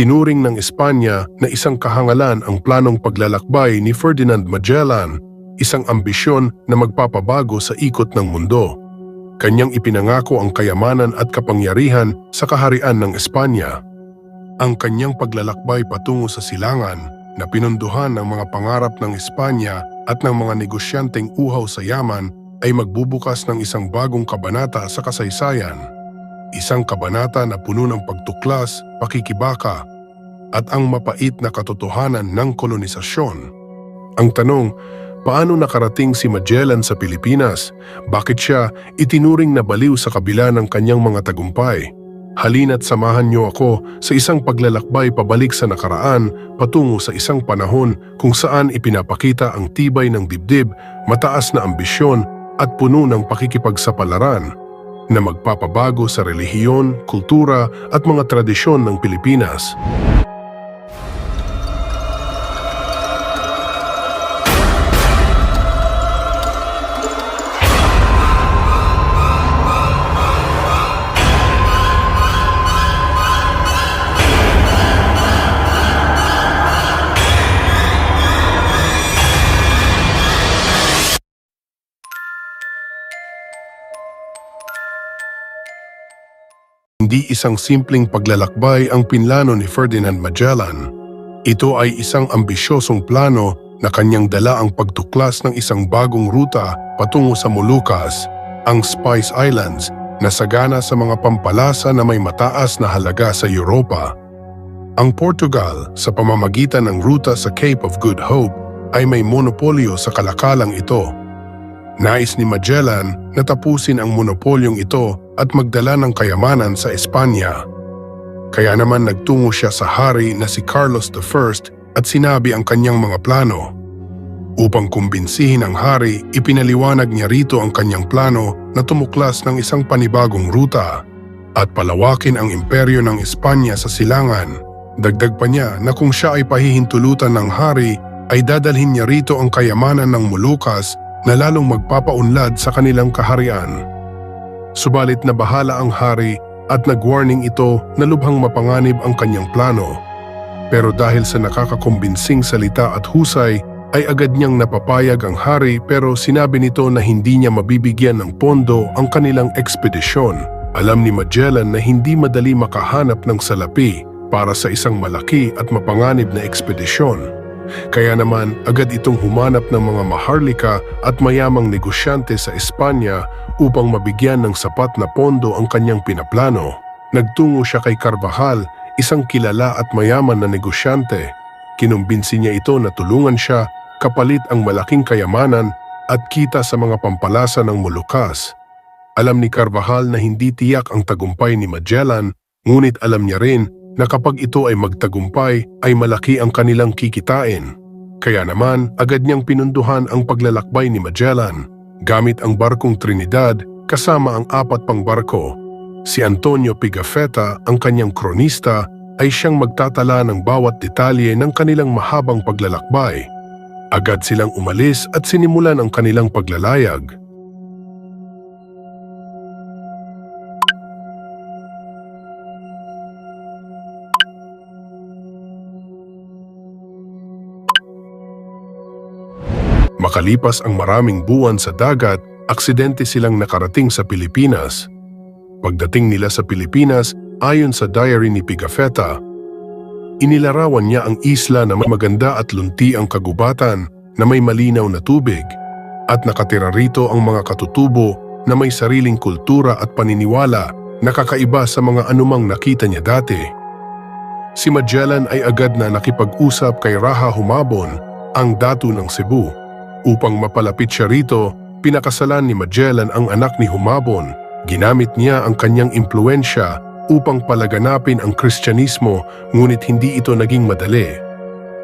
Itinuring ng Espanya na isang kahangalan ang planong paglalakbay ni Ferdinand Magellan, isang ambisyon na magpapabago sa ikot ng mundo. Kanyang ipinangako ang kayamanan at kapangyarihan sa kaharian ng Espanya. Ang kanyang paglalakbay patungo sa silangan na pinunduhan ng mga pangarap ng Espanya at ng mga negosyanteng uhaw sa yaman ay magbubukas ng isang bagong kabanata sa kasaysayan. Isang kabanata na puno ng pagtuklas, pakikibaka, at ang mapait na katotohanan ng kolonisasyon. Ang tanong, paano nakarating si Magellan sa Pilipinas? Bakit siya itinuring na baliw sa kabila ng kanyang mga tagumpay? Halina't samahan niyo ako sa isang paglalakbay pabalik sa nakaraan patungo sa isang panahon kung saan ipinapakita ang tibay ng dibdib, mataas na ambisyon at puno ng pakikipagsapalaran na magpapabago sa relihiyon, kultura at mga tradisyon ng Pilipinas. Hindi isang simpleng paglalakbay ang pinlano ni Ferdinand Magellan. Ito ay isang ambisyosong plano na kanyang dala ang pagtuklas ng isang bagong ruta patungo sa Moluccas, ang Spice Islands, na sagana sa mga pampalasa na may mataas na halaga sa Europa. Ang Portugal, sa pamamagitan ng ruta sa Cape of Good Hope, ay may monopolyo sa kalakalang ito. Nais ni Magellan na tapusin ang monopolyong ito at magdala ng kayamanan sa Espanya. Kaya naman nagtungo siya sa hari na si Carlos I at sinabi ang kanyang mga plano. Upang kumbinsihin ang hari, ipinaliwanag niya rito ang kanyang plano na tumuklas ng isang panibagong ruta at palawakin ang imperyo ng Espanya sa silangan. Dagdag pa niya na kung siya ay pahihintulutan ng hari, ay dadalhin niya rito ang kayamanan ng Moluccas na lalong magpapaunlad sa kanilang kaharian. Subalit na bahala ang hari at nag-warning ito na lubhang mapanganib ang kanyang plano. Pero dahil sa nakakakumbinsing salita at husay, ay agad niyang napapayag ang hari pero sinabi nito na hindi niya mabibigyan ng pondo ang kanilang ekspedisyon. Alam ni Magellan na hindi madali makahanap ng salapi para sa isang malaki at mapanganib na ekspedisyon. Kaya naman agad itong humanap ng mga maharlika at mayamang negosyante sa Espanya upang mabigyan ng sapat na pondo ang kanyang pinaplano. Nagtungo siya kay Carvajal, isang kilala at mayaman na negosyante. Kinumbinsi niya ito na tulungan siya kapalit ang malaking kayamanan at kita sa mga pampalasa ng Moluccas. Alam ni Carvajal na hindi tiyak ang tagumpay ni Magellan, ngunit alam niya rin na kapag ito ay magtagumpay ay malaki ang kanilang kikitain. Kaya naman agad niyang pinunduhan ang paglalakbay ni Magellan gamit ang barkong Trinidad kasama ang 4 pang barko. Si Antonio Pigafetta, ang kanyang kronista, ay siyang magtatala ng bawat detalye ng kanilang mahabang paglalakbay. Agad silang umalis at sinimulan ang kanilang paglalayag. Makalipas ang maraming buwan sa dagat, aksidente silang nakarating sa Pilipinas. Pagdating nila sa Pilipinas, ayon sa diary ni Pigafetta, inilarawan niya ang isla na may maganda at lunti ang kagubatan na may malinaw na tubig at nakatira rito ang mga katutubo na may sariling kultura at paniniwala na kakaiba sa mga anumang nakita niya dati. Si Magellan ay agad na nakipag-usap kay Raja Humabon, ang datu ng Cebu. Upang mapalapit siya rito, pinakasalan ni Magellan ang anak ni Humabon. Ginamit niya ang kanyang impluensya upang palaganapin ang Kristyanismo, ngunit hindi ito naging madali.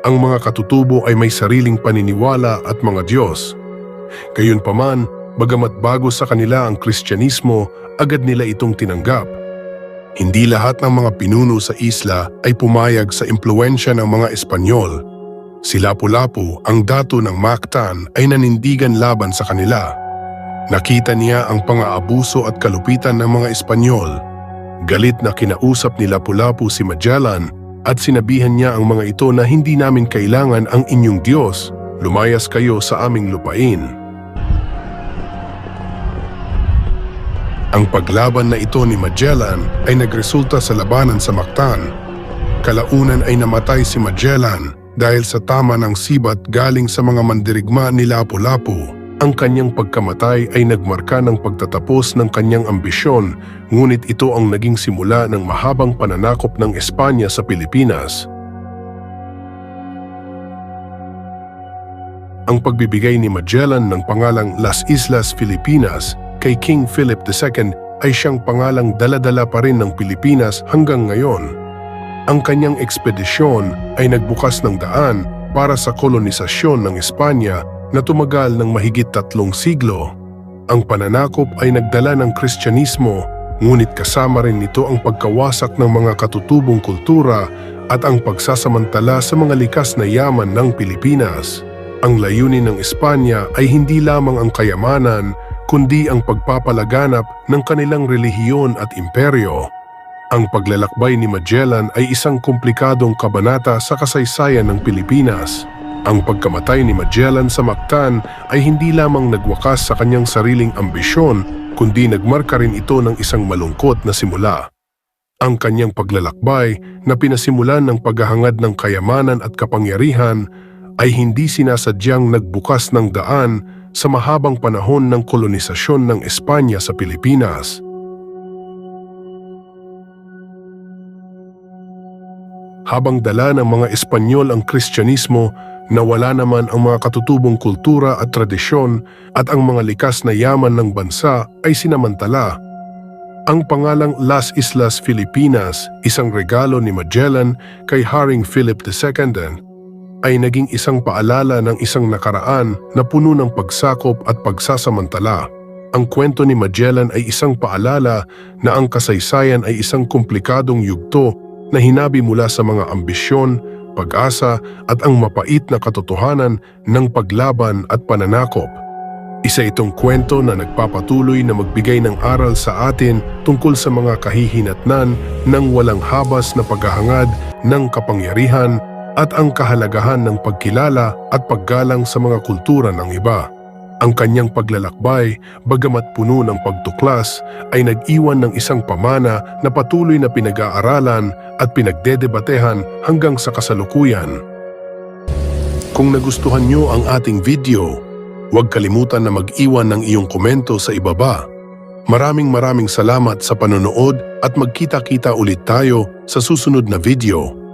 Ang mga katutubo ay may sariling paniniwala at mga Diyos. Gayunpaman, bagamat bago sa kanila ang Kristyanismo, agad nila itong tinanggap. Hindi lahat ng mga pinuno sa isla ay pumayag sa impluensya ng mga Espanyol. Si Lapu-Lapu, ang datu ng Mactan, ay nanindigan laban sa kanila. Nakita niya ang pang-aabuso at kalupitan ng mga Espanyol. Galit na kinausap ni Lapu-Lapu si Magellan at sinabihan niya ang mga ito na hindi namin kailangan ang inyong Diyos. Lumayas kayo sa aming lupain. Ang paglaban na ito ni Magellan ay nagresulta sa labanan sa Mactan. Kalaunan ay namatay si Magellan dahil sa tama ng sibat galing sa mga mandirigma ni Lapu-Lapu. Ang kanyang pagkamatay ay nagmarka ng pagtatapos ng kanyang ambisyon, ngunit ito ang naging simula ng mahabang pananakop ng Espanya sa Pilipinas. Ang pagbibigay ni Magellan ng pangalang Las Islas Filipinas kay King Philip II ay siyang pangalang dala-dala pa rin ng Pilipinas hanggang ngayon. Ang kanyang ekspedisyon ay nagbukas ng daan para sa kolonisasyon ng Espanya na tumagal ng mahigit 3 siglo. Ang pananakop ay nagdala ng Kristyanismo, ngunit kasama rin nito ang pagkawasak ng mga katutubong kultura at ang pagsasamantala sa mga likas na yaman ng Pilipinas. Ang layunin ng Espanya ay hindi lamang ang kayamanan, kundi ang pagpapalaganap ng kanilang relihiyon at imperyo. Ang paglalakbay ni Magellan ay isang komplikadong kabanata sa kasaysayan ng Pilipinas. Ang pagkamatay ni Magellan sa Mactan ay hindi lamang nagwakas sa kanyang sariling ambisyon, kundi nagmarka rin ito ng isang malungkot na simula. Ang kanyang paglalakbay na pinasimulan ng paghahangad ng kayamanan at kapangyarihan ay hindi sinasadyang nagbukas ng daan sa mahabang panahon ng kolonisasyon ng Espanya sa Pilipinas. Habang dala ng mga Espanyol ang Kristyanismo, nawala naman ang mga katutubong kultura at tradisyon at ang mga likas na yaman ng bansa ay sinamantala. Ang pangalang Las Islas Filipinas, isang regalo ni Magellan kay Haring Philip II, ay naging isang paalala ng isang nakaraan na puno ng pagsakop at pagsasamantala. Ang kwento ni Magellan ay isang paalala na ang kasaysayan ay isang komplikadong yugto na hinabi mula sa mga ambisyon, pag-asa at ang mapait na katotohanan ng paglaban at pananakop. Isa itong kwento na nagpapatuloy na magbigay ng aral sa atin tungkol sa mga kahihinatnan ng walang habas na paghahangad ng kapangyarihan at ang kahalagahan ng pagkilala at paggalang sa mga kultura ng iba. Ang kanyang paglalakbay, bagamat puno ng pagtuklas, ay nag-iwan ng isang pamana na patuloy na pinag-aaralan at pinagdedebatehan hanggang sa kasalukuyan. Kung nagustuhan nyo ang ating video, huwag kalimutan na mag-iwan ng iyong komento sa ibaba. Maraming salamat sa panonood at magkita-kita ulit tayo sa susunod na video.